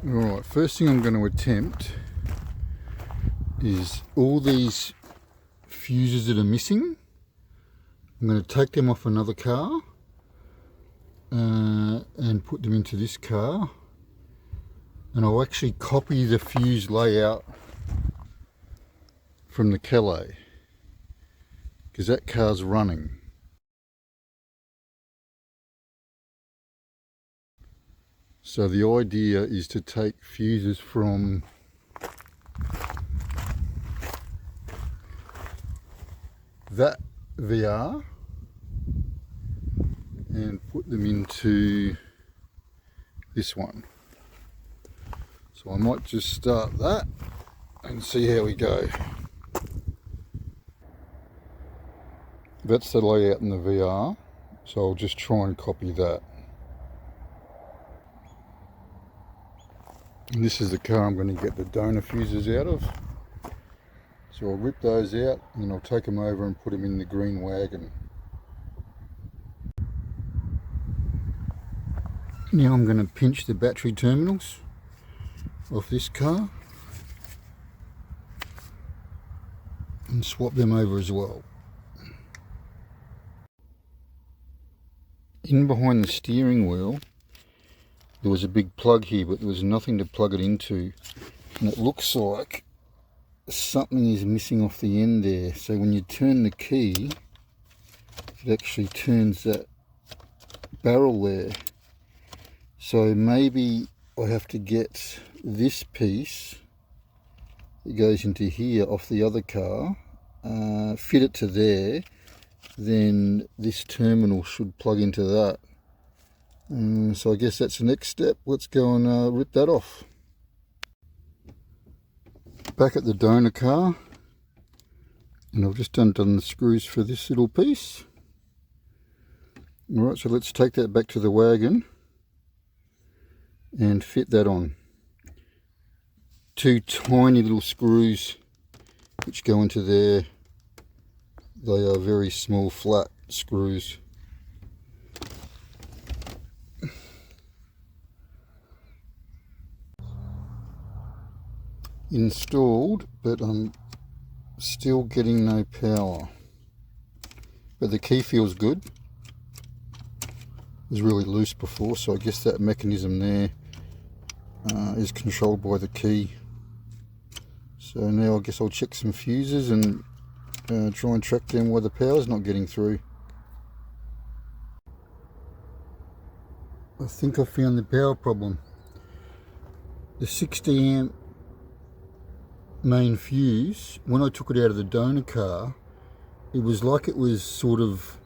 Alright, first thing I'm going to attempt is all these fuses that are missing. I'm going to take them off another car and put them into this car, and I'll actually copy the fuse layout from the Calais because that car's running. So the idea is to take fuses from that VR and put them into this one. So I might just start that and see how we go. That's the layout in the VR, so I'll just try and copy that. And this is the car I'm going to get the donor fuses out of. So I'll rip those out and then I'll take them over and put them in the green wagon. Now I'm going to pinch the battery terminals off this car and swap them over as well. In behind the steering wheel there was a big plug here, but there was nothing to plug it into, and it looks like something is missing off the end there. So when you turn the key, it actually turns that barrel there. So maybe I have to get this piece that goes into here off the other car, fit it to there, then this terminal should plug into that. So I guess that's the next step. Let's go and rip that off. Back at the donor car, and I've just undone the screws for this little piece. Alright, so let's take that back to the wagon and fit that on. Two tiny little screws which go into there. They are very small flat screws. Installed, but I'm still getting no power. But the key feels good. It was really loose before, so I guess that mechanism there is controlled by the key. So now I guess I'll check some fuses and try and track down why the power's not getting through. I think I found the power problem. The 60 amp main fuse, when I took it out of the donor car, it was like it was sort of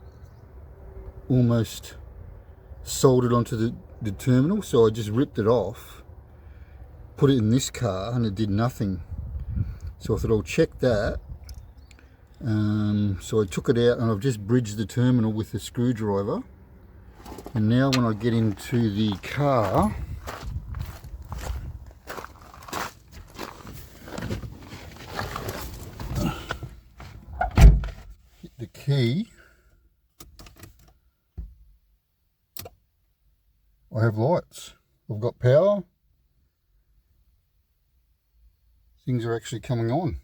almost soldered onto the terminal, so I just ripped it off, put it in this car, and it did nothing. So I thought I'll check that. So I took it out and I've just bridged the terminal with the screwdriver, and now when I get into the car, the key, I have lights. I've got power. Things are actually coming on.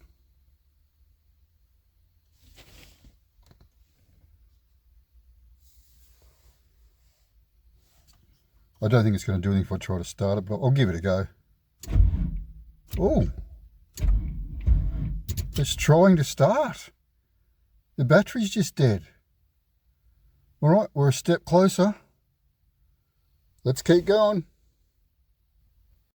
I don't think it's going to do anything if I try to start it, but I'll give it a go. Oh, it's trying to start. The battery's just dead. All right, we're a step closer. Let's keep going.